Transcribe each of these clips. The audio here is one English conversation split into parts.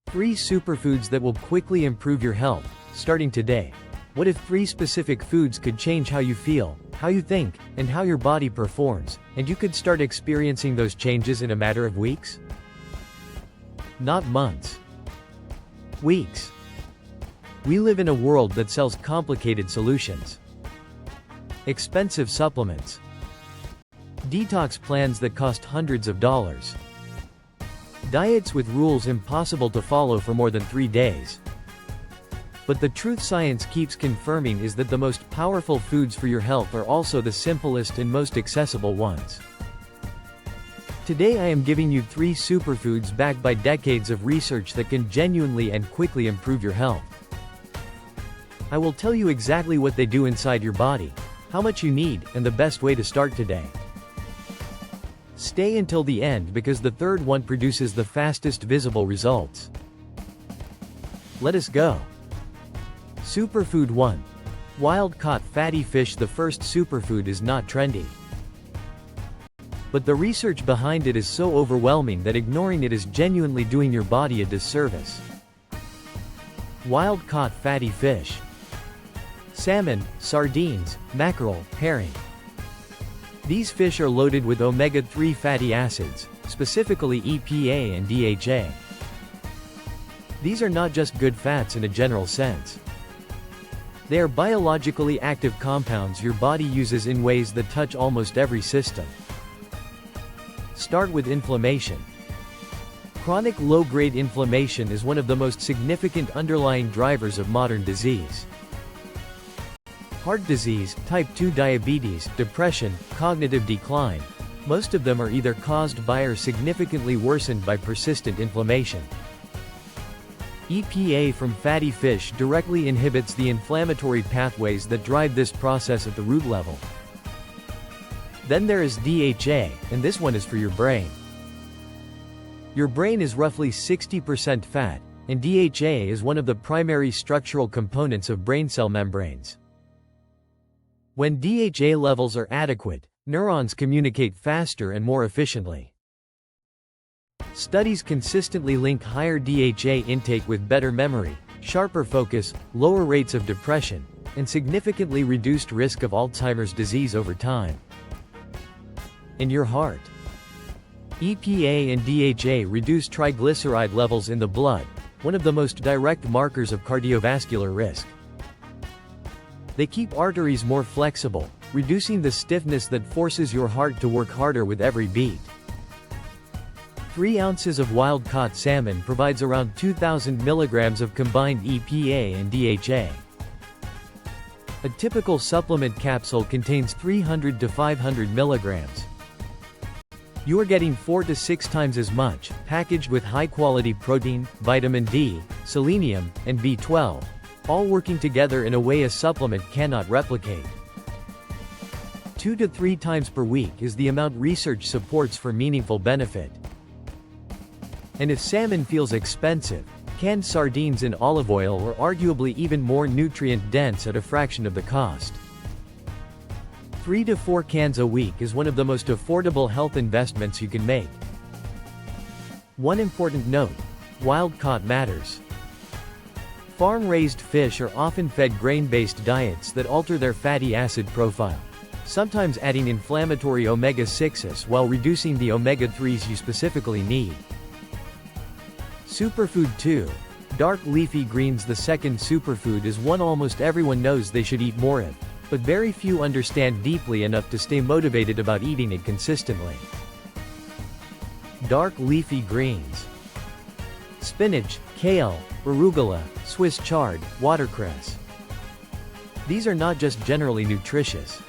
3 superfoods that will quickly improve your health, starting today. What if 3 specific foods could change how you feel, how you think, and how your body performs, and you could start experiencing those changes in a matter of weeks? Not months. Weeks. We live in a world that sells complicated solutions. Expensive supplements. Detox plans that cost hundreds of dollars. Diets with rules impossible to follow for more than 3 days. But the truth science keeps confirming is that the most powerful foods for your health are also the simplest and most accessible ones. Today I am giving you 3 superfoods backed by decades of research that can genuinely and quickly improve your health. I will tell you exactly what they do inside your body, how much you need, and the best way to start today. Stay until the end because the third one produces the fastest visible results. Let us go. Superfood 1. Wild-caught fatty fish. The first superfood is not trendy. But the research behind it is so overwhelming that ignoring it is genuinely doing your body a disservice. Wild-caught fatty fish. Salmon, sardines, mackerel, herring. These fish are loaded with omega-3 fatty acids, specifically EPA and DHA. These are not just good fats in a general sense. They are biologically active compounds your body uses in ways that touch almost every system. Start with inflammation. Chronic low-grade inflammation is one of the most significant underlying drivers of modern disease. Heart disease, type 2 diabetes, depression, cognitive decline. Most of them are either caused by or significantly worsened by persistent inflammation. EPA from fatty fish directly inhibits the inflammatory pathways that drive this process at the root level. Then there is DHA, and this one is for your brain. Your brain is roughly 60% fat, and DHA is one of the primary structural components of brain cell membranes. When DHA levels are adequate, neurons communicate faster and more efficiently. Studies consistently link higher DHA intake with better memory, sharper focus, lower rates of depression, and significantly reduced risk of Alzheimer's disease over time. In your heart. EPA and DHA reduce triglyceride levels in the blood, one of the most direct markers of cardiovascular risk. They keep arteries more flexible, reducing the stiffness that forces your heart to work harder with every beat. 3 ounces of wild-caught salmon provides around 2,000 milligrams of combined EPA and DHA. A typical supplement capsule contains 300 to 500 milligrams. You are getting 4 to 6 times as much, packaged with high-quality protein, vitamin D, selenium, and B12. All working together in a way a supplement cannot replicate. 2 to 3 times per week is the amount research supports for meaningful benefit. And if salmon feels expensive, canned sardines in olive oil are arguably even more nutrient-dense at a fraction of the cost. 3 to 4 cans a week is one of the most affordable health investments you can make. One important note: wild-caught matters. Farm-raised fish are often fed grain-based diets that alter their fatty acid profile, sometimes adding inflammatory omega-6s while reducing the omega-3s you specifically need. Superfood 2. Dark leafy greens. The second superfood is one almost everyone knows they should eat more of, but very few understand deeply enough to stay motivated about eating it consistently. Dark leafy greens. Spinach, kale, arugula, Swiss chard, watercress. These are not just generally nutritious.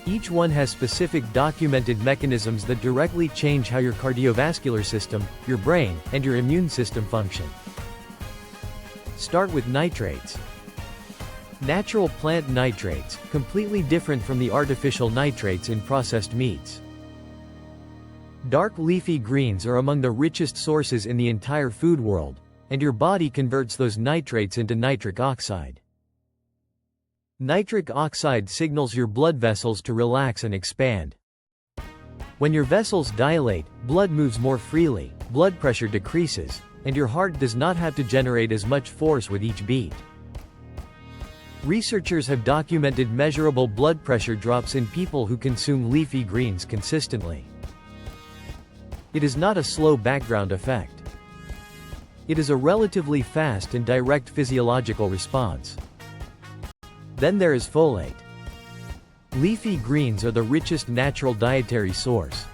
Each one has specific documented mechanisms that directly change how your cardiovascular system, your brain, and your immune system function. Start with nitrates. Natural plant nitrates, completely different from the artificial nitrates in processed meats. Dark leafy greens are among the richest sources in the entire food world, and your body converts those nitrates into nitric oxide. Nitric oxide signals your blood vessels to relax and expand. When your vessels dilate, blood moves more freely, blood pressure decreases, and your heart does not have to generate as much force with each beat. Researchers have documented measurable blood pressure drops in people who consume leafy greens consistently. It is not a slow background effect. It is a relatively fast and direct physiological response. Then there is folate. Leafy greens are the richest natural dietary source.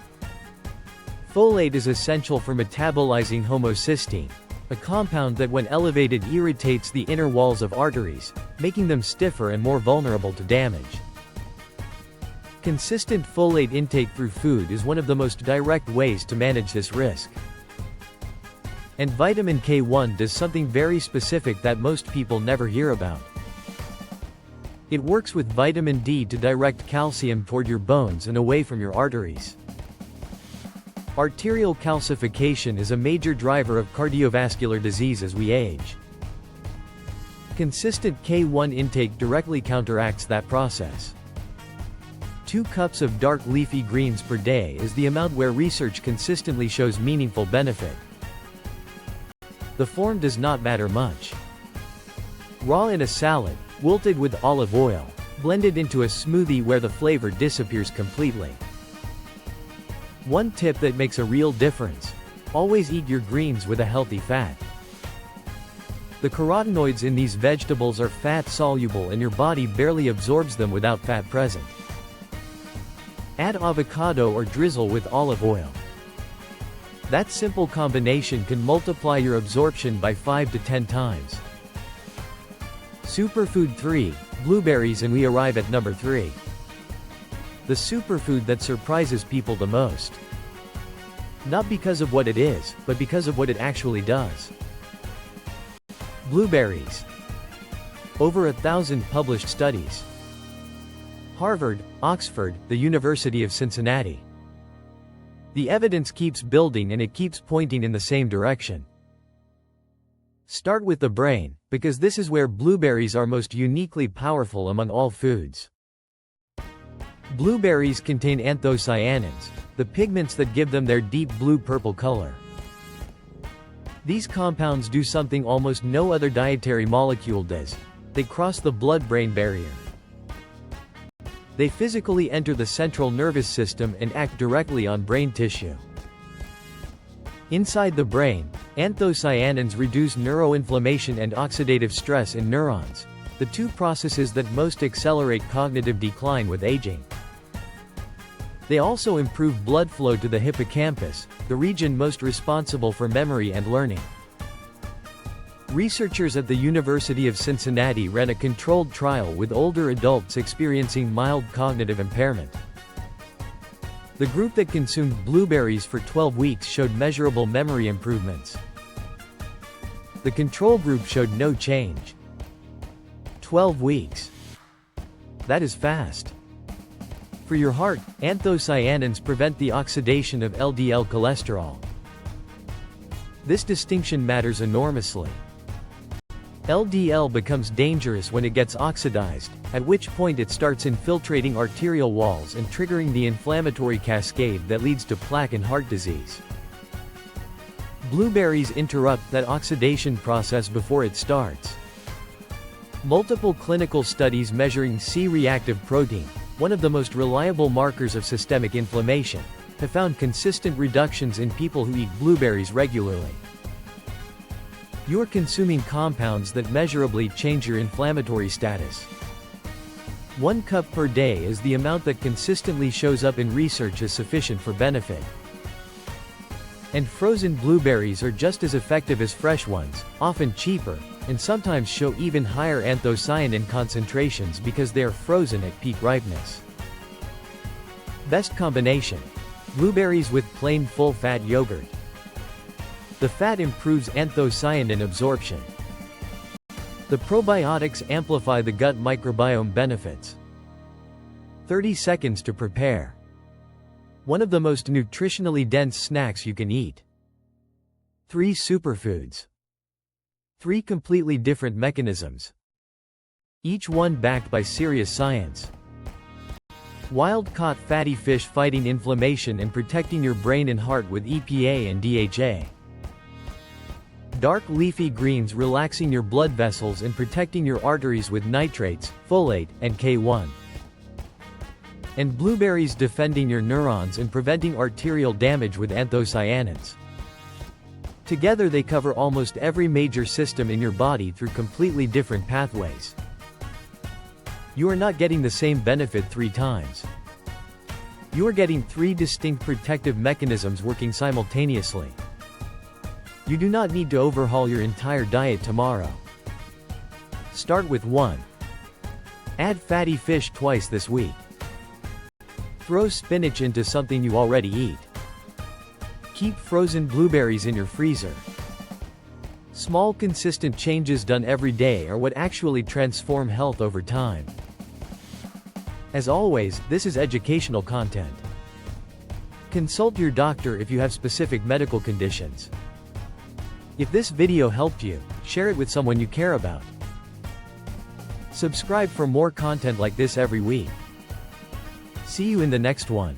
Folate is essential for metabolizing homocysteine, a compound that when elevated irritates the inner walls of arteries, making them stiffer and more vulnerable to damage. Consistent folate intake through food is one of the most direct ways to manage this risk. And vitamin K1 does something very specific that most people never hear about. It works with vitamin D to direct calcium toward your bones and away from your arteries. Arterial calcification is a major driver of cardiovascular disease as we age. Consistent K1 intake directly counteracts that process. 2 cups of dark leafy greens per day is the amount where research consistently shows meaningful benefit. The form does not matter much. Raw in a salad, wilted with olive oil, blended into a smoothie where the flavor disappears completely. One tip that makes a real difference: always eat your greens with a healthy fat. The carotenoids in these vegetables are fat-soluble and your body barely absorbs them without fat present. Add avocado or drizzle with olive oil. That simple combination can multiply your absorption by 5 to 10 times. Superfood 3, blueberries, and we arrive at number 3. The superfood that surprises people the most. Not because of what it is, but because of what it actually does. Blueberries. Over 1,000 published studies. Harvard, Oxford, the University of Cincinnati. The evidence keeps building and it keeps pointing in the same direction. Start with the brain, because this is where blueberries are most uniquely powerful among all foods. Blueberries contain anthocyanins, the pigments that give them their deep blue-purple color. These compounds do something almost no other dietary molecule does: they cross the blood-brain barrier. They physically enter the central nervous system and act directly on brain tissue. Inside the brain, anthocyanins reduce neuroinflammation and oxidative stress in neurons, the 2 processes that most accelerate cognitive decline with aging. They also improve blood flow to the hippocampus, the region most responsible for memory and learning. Researchers at the University of Cincinnati ran a controlled trial with older adults experiencing mild cognitive impairment. The group that consumed blueberries for 12 weeks showed measurable memory improvements. The control group showed no change. 12 weeks. That is fast. For your heart, anthocyanins prevent the oxidation of LDL cholesterol. This distinction matters enormously. LDL becomes dangerous when it gets oxidized, at which point it starts infiltrating arterial walls and triggering the inflammatory cascade that leads to plaque and heart disease. Blueberries interrupt that oxidation process before it starts. Multiple clinical studies measuring C-reactive protein, one of the most reliable markers of systemic inflammation, have found consistent reductions in people who eat blueberries regularly. You're consuming compounds that measurably change your inflammatory status. 1 cup per day is the amount that consistently shows up in research as sufficient for benefit. And frozen blueberries are just as effective as fresh ones, often cheaper, and sometimes show even higher anthocyanin concentrations because they are frozen at peak ripeness. Best combination: blueberries with plain full-fat yogurt. The fat improves anthocyanin absorption. The probiotics amplify the gut microbiome benefits. 30 seconds to prepare. One of the most nutritionally dense snacks you can eat. 3 superfoods. 3 completely different mechanisms. Each one backed by serious science. Wild-caught fatty fish fighting inflammation and protecting your brain and heart with EPA and DHA. Dark leafy greens relaxing your blood vessels and protecting your arteries with nitrates, folate, and K1. And blueberries defending your neurons and preventing arterial damage with anthocyanins. Together they cover almost every major system in your body through completely different pathways. You are not getting the same benefit 3 times. You are getting 3 distinct protective mechanisms working simultaneously. You do not need to overhaul your entire diet tomorrow. Start with 1. Add fatty fish twice this week. Throw spinach into something you already eat. Keep frozen blueberries in your freezer. Small consistent changes done every day are what actually transform health over time. As always, this is educational content. Consult your doctor if you have specific medical conditions. If this video helped you, share it with someone you care about. Subscribe for more content like this every week. See you in the next one.